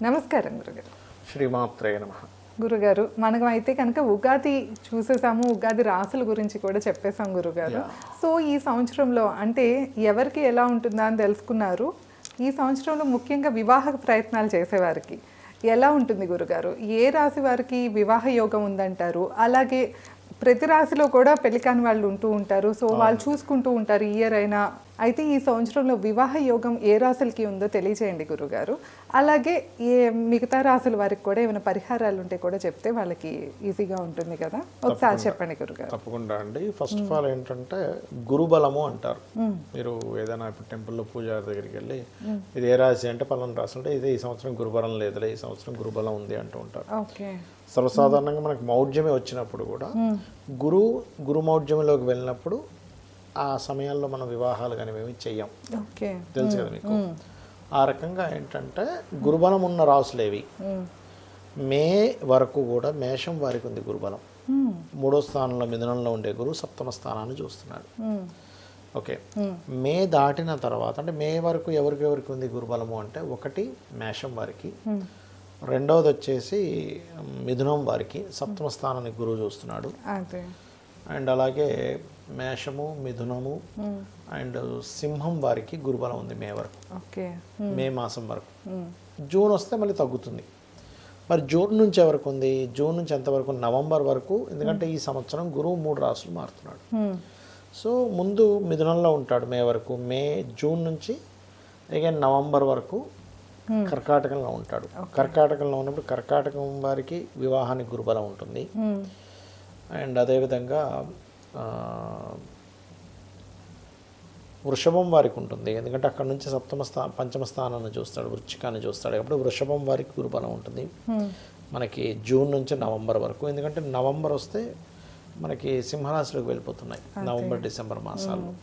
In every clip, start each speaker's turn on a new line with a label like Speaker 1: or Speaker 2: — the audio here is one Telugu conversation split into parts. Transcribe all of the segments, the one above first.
Speaker 1: నమస్కారం గురుగారు.
Speaker 2: శ్రీమాత్రే నమః.
Speaker 1: గురుగారు, మనం అయితే కనుక ఉగాది చూసేసాము, ఉగాది రాసుల గురించి కూడా చెప్పేసాం గురుగారు. సో ఈ సంవత్సరంలో అంటే ఎవరికి ఎలా ఉంటుందా అని తెలుసుకున్నారు. ఈ సంవత్సరంలో ముఖ్యంగా వివాహ ప్రయత్నాలు చేసేవారికి ఎలా ఉంటుంది గురుగారు? ఏ రాశి వారికి వివాహ యోగం ఉందంటారు? అలాగే ప్రతి రాశిలో కూడా పెళ్లి కాని వాళ్ళు ఉంటూ ఉంటారు. సో వాళ్ళు చూసుకుంటూ ఉంటారు ఇయర్ అయినా. అయితే ఈ సంవత్సరంలో వివాహ యోగం ఏ రాశులకి ఉందో తెలియజేయండి గురుగారు. అలాగే మిగతా రాశుల వారికి కూడా ఏమైనా పరిహారాలు ఉంటే కూడా చెప్తే వాళ్ళకి ఈజీగా ఉంటుంది కదా, ఒకసారి చెప్పండి గురుగారు.
Speaker 2: తప్పకుండా అండి. ఫస్ట్ ఆఫ్ ఆల్ ఏంటంటే గురుబలము అంటారు. మీరు ఏదైనా ఇప్పుడు టెంపుల్లో పూజారి దగ్గరికి వెళ్ళి ఇది ఏ రాశి అంటే పలానా రాశి అంటే ఇది ఈ సంవత్సరం గురుబలం లేదులే, ఈ సంవత్సరం గురుబలం ఉంది అంటూ ఉంటారు.
Speaker 1: ఓకే.
Speaker 2: సర్వసాధారణంగా మనకు మౌఢ్యమే వచ్చినప్పుడు కూడా గురుమౌఢ్యంలోకి వెళ్ళినప్పుడు ఆ సమయాల్లో మనం వివాహాలు కానీ మేము చెయ్యం. తెలుసు కదా మీకు. ఆ రకంగా ఏంటంటే గురుబలం ఉన్న రాసులేవి మే వరకు కూడా మేషం వారికి ఉంది గురుబలం. 3వ స్థానంలో మిథునంలో ఉండే గురువు 7వ స్థానాన్ని చూస్తున్నాడు. ఓకే. మే దాటిన తర్వాత అంటే మే వరకు ఎవరికి ఉంది గురుబలము అంటే ఒకటి మేషం వారికి, రెండవది వచ్చేసి మిథునం వారికి 7వ స్థానాన్ని గురువు చూస్తున్నాడు. అండ్ అలాగే మేషము, మిథునము అండ్ సింహం వారికి గురుబలం ఉంది మే వరకు, మే మాసం వరకు. జూన్ వస్తే మళ్ళీ తగ్గుతుంది. మరి జూన్ నుంచి ఎవరికి ఉంది? జూన్ నుంచి ఎంతవరకు? నవంబర్ వరకు. ఎందుకంటే ఈ సంవత్సరం గురువు 3 రాసులు మారుతున్నాడు. సో ముందు మిథునంలో ఉంటాడు మే వరకు. జూన్ నుంచి అగైన్ నవంబర్ వరకు కర్కాటకంలో ఉంటాడు. కర్కాటకంలో ఉన్నప్పుడు కర్కాటకం వారికి వివాహానికి గురుబలం ఉంటుంది. అండ్ అదేవిధంగా వృషభం వారికి ఉంటుంది. ఎందుకంటే అక్కడ నుంచి పంచమ స్థానాన్ని చూస్తాడు, వృశ్చికాన్ని చూస్తాడు. కాబట్టి వృషభం వారికి గురుబలం ఉంటుంది మనకి జూన్ నుంచి నవంబర్ వరకు. ఎందుకంటే నవంబర్ వస్తే మనకి సింహరాశిలోకి వెళ్ళిపోతున్నాయి నవంబర్ డిసెంబర్ మాసాల్లో,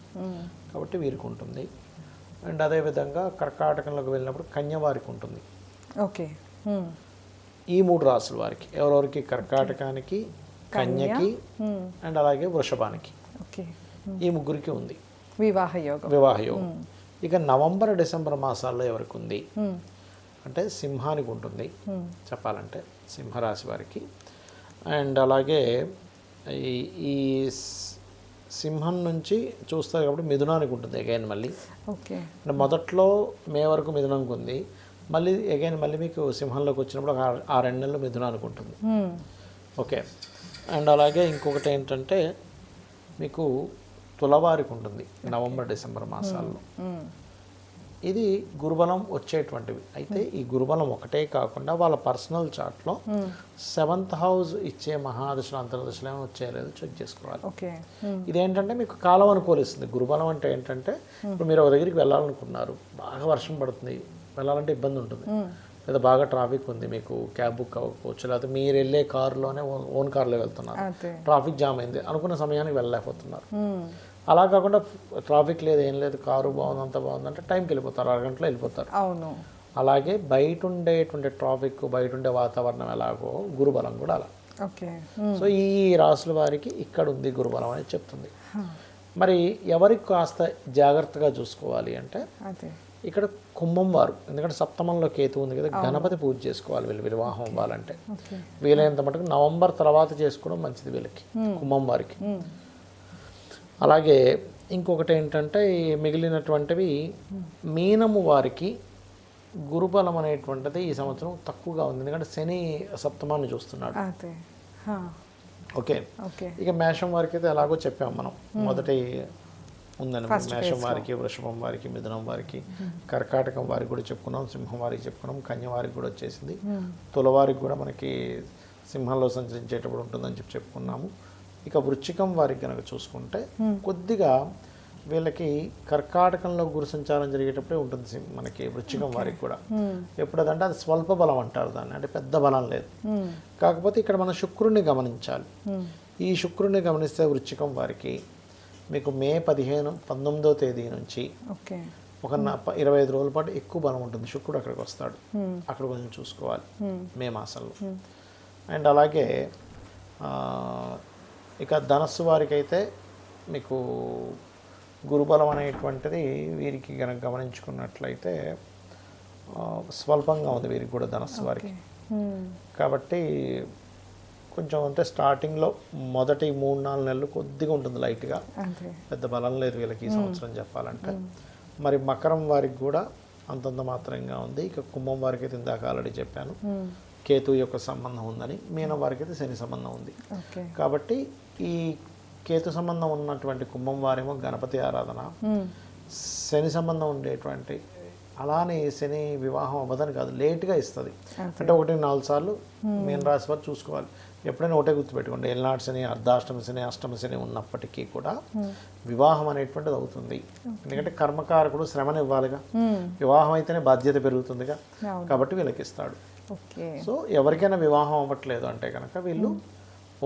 Speaker 2: కాబట్టి వీరికి ఉంటుంది. అండ్ అదేవిధంగా కర్కాటకంలోకి వెళ్ళినప్పుడు కన్య వారికి ఉంటుంది.
Speaker 1: ఓకే.
Speaker 2: ఈ 3 రాసుల వారికి ఎవరెవరికి? కర్కాటకానికి, కన్యకి అండ్ అలాగే వృషభానికి, ఈ ముగ్గురికి ఉంది వివాహ యోగం. ఇక నవంబర్ డిసెంబర్ మాసాల్లో ఎవరికి ఉంది అంటే సింహానికి ఉంటుంది చెప్పాలంటే, సింహరాశి వారికి. అండ్ అలాగే ఈ సింహం నుంచి చూస్తారు కాబట్టి మిథునానికి ఉంటుంది అగైన్ మళ్ళీ. అంటే మొదట్లో మే వరకు మిథునానికి ఉంది, మళ్ళీ అగైన్ మళ్ళీ మీకు సింహంలోకి వచ్చినప్పుడు ఆ 2 నెలలు మిథునానికి ఉంటుంది. ఓకే. అండ్ అలాగే ఇంకొకటి ఏంటంటే మీకు తులవారికి ఉంటుంది నవంబర్ డిసెంబర్ మాసాల్లో. ఇది గురుబలం వచ్చేటువంటివి. అయితే ఈ గురుబలం ఒకటే కాకుండా వాళ్ళ పర్సనల్ చార్ట్లో 7th హౌస్ ఇచ్చే మహాదశలు అంతర్దశలు ఏమో వచ్చేయలేదు చెక్ చేసుకోవాలి. ఇదేంటంటే మీకు కాలం అనుకూలిస్తుంది. గురుబలం అంటే ఏంటంటే ఇప్పుడు మీరు ఒక దగ్గరికి వెళ్ళాలనుకున్నారు, బాగా వర్షం పడుతుంది, వెళ్ళాలంటే ఇబ్బంది ఉంటుంది, లేదా బాగా ట్రాఫిక్ ఉంది, మీకు క్యాబ్ బుక్ అవ్వకపోవచ్చు, లేకపోతే మీరు వెళ్ళే కారులోనే ఓన్ కార్లో వెళ్తున్నారు, ట్రాఫిక్ జామ్ అయింది, అనుకున్న సమయానికి వెళ్ళలేకపోతున్నారు. అలా కాకుండా ట్రాఫిక్ లేదు, ఏం లేదు, కారు బాగుంది, అంత బాగుందంటే టైంకి వెళ్ళిపోతారు, 6 గంటలో వెళ్ళిపోతారు.
Speaker 1: అవును.
Speaker 2: అలాగే బయట ఉండేటువంటి ట్రాఫిక్, బయట ఉండే వాతావరణం ఎలాగో గురుబలం కూడా అలా. సో ఈ రాసుల వారికి ఇక్కడ ఉంది గురుబలం అని చెప్తుంది. మరి ఎవరికి కాస్త జాగ్రత్తగా చూసుకోవాలి అంటే ఇక్కడ కుంభం వారు, ఎందుకంటే 7వ కేతు ఉంది కదా, గణపతి పూజ చేసుకోవాలి వీళ్ళు వివాహం అవ్వాలంటే. వీలైనంత మటుకు నవంబర్ తర్వాత చేసుకోవడం మంచిది వీళ్ళకి, కుంభం వారికి. అలాగే ఇంకొకటి ఏంటంటే మిగిలినటువంటివి మీనము వారికి గురుబలం అనేటువంటిది ఈ సంవత్సరం తక్కువగా ఉంది, ఎందుకంటే శని 7ాన్ని చూస్తున్నాడు. ఓకే. ఇక మేషం వారికి అయితే ఎలాగో చెప్పాము మనం, మొదటి ఉందని మేషం వారికి, వృషభం వారికి, మిథునం వారికి, కర్కాటకం వారికి కూడా చెప్పుకున్నాం, సింహం వారికి చెప్పుకున్నాం, కన్య వారికి కూడా వచ్చేసింది, తులవారికి కూడా మనకి సింహంలో సంచరించేటప్పుడు ఉంటుందని చెప్పుకున్నాము. ఇక వృశ్చికం వారికి కనుక చూసుకుంటే కొద్దిగా వీళ్ళకి కర్కాటకంలో గురు సంచారం జరిగేటప్పుడే ఉంటుంది మనకి వృశ్చికం వారికి కూడా. ఎప్పుడదంటే అది స్వల్ప బలం అంటారు దాన్ని, అంటే పెద్ద బలం లేదు. కాకపోతే ఇక్కడ మనం శుక్రుడిని గమనించాలి. ఈ శుక్రుడిని గమనిస్తే వృశ్చికం వారికి మీకు మే 19వ తేదీ నుంచి ఒక 25 రోజుల పాటు ఎక్కువ బలం ఉంటుంది. శుక్రుడు అక్కడికి వస్తాడు, అక్కడ కొంచెం చూసుకోవాలి మే మాసంలో. అండ్ అలాగే ఇక ధనస్సు వారికి అయితే మీకు గురుబలం అనేటువంటిది వీరికి కనుక గమనించుకున్నట్లయితే స్వల్పంగా ఉంది వీరికి కూడా ధనస్సు వారికి. కాబట్టి కొంచెం అంటే స్టార్టింగ్లో మొదటి 3-4 నెలలు కొద్దిగా ఉంటుంది లైట్గా, పెద్ద బలం లేదు వీళ్ళకి ఈ సంవత్సరం చెప్పాలంటే. మరి మకరం వారికి కూడా అంతంత మాత్రంగా ఉంది. ఇక కుంభం వారికి అయితే ఇందాక ఆల్రెడీ చెప్పాను కేతు యొక్క సంబంధం ఉందని, మీనం వారికి అయితే శని సంబంధం ఉంది. కాబట్టి ఈ కేతు సంబంధం ఉన్నటువంటి కుంభం వారేమో గణపతి ఆరాధన, శని సంబంధం ఉండేటువంటి అలానే శని వివాహం అవ్వదని కాదు, లేట్గా ఇస్తుంది. అంటే 1-4 సార్లు మీన రాశి వారు చూసుకోవాలి. ఎప్పుడైనా ఒకటే గుర్తుపెట్టుకోండి, ఏళ్ళనాటి శని, అర్ధాష్టమ శని, అష్టమ శని ఉన్నప్పటికీ కూడా వివాహం అనేటువంటిది అవుతుంది. ఎందుకంటే కర్మకారకుడు శ్రమను ఇవ్వాలిగా, వివాహం అయితేనే బాధ్యత పెరుగుతుందిగా, కాబట్టి వీళ్ళకి ఇస్తాడు. సో ఎవరికైనా వివాహం అవ్వట్లేదు అంటే కనుక వీళ్ళు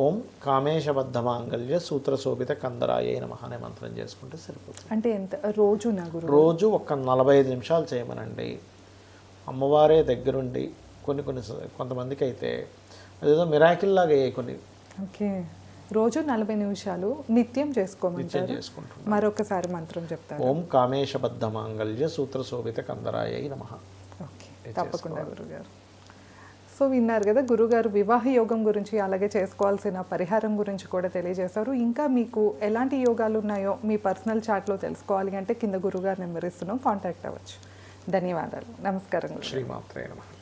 Speaker 2: ఓం కామేశబద్ధ మాంగళ్య సూత్ర శోభిత కందరాయ నమః అనే మంత్రం చేసుకుంటే సరిపోతుంది.
Speaker 1: అంటే ఎంత రోజు
Speaker 2: రోజు ఒక 45 నిమిషాలు చేయమనండి. అమ్మవారే దగ్గరుండి కొంతమందికి అయితే అదేదో మిరాకిల్ లాగా అయ్యాయి కొన్ని.
Speaker 1: ఓకే, రోజు 40 నిమిషాలు నిత్యం చేసుకోమంటారు. మరొకసారి మంత్రం చెప్తారు.
Speaker 2: ఓం కామేశబద్ధ మాంగళ్య సూత్ర శోభిత కందరాయ నమః.
Speaker 1: ఓకే, తప్పకుండా గురుగారు. సో విన్నారు కదా, గురుగారు వివాహ యోగం గురించి అలాగే చేసుకోవాల్సిన పరిహారం గురించి కూడా తెలియజేశారు. ఇంకా మీకు ఎలాంటి యోగాలు ఉన్నాయో మీ పర్సనల్ చార్ట్లో తెలుసుకోవాలి అంటే కింద గురుగారు నెంబర్ ఇస్తున్నాం, కాంటాక్ట్ అవ్వచ్చు. ధన్యవాదాలు. నమస్కారం.
Speaker 2: శ్రీమాత్రే నమః.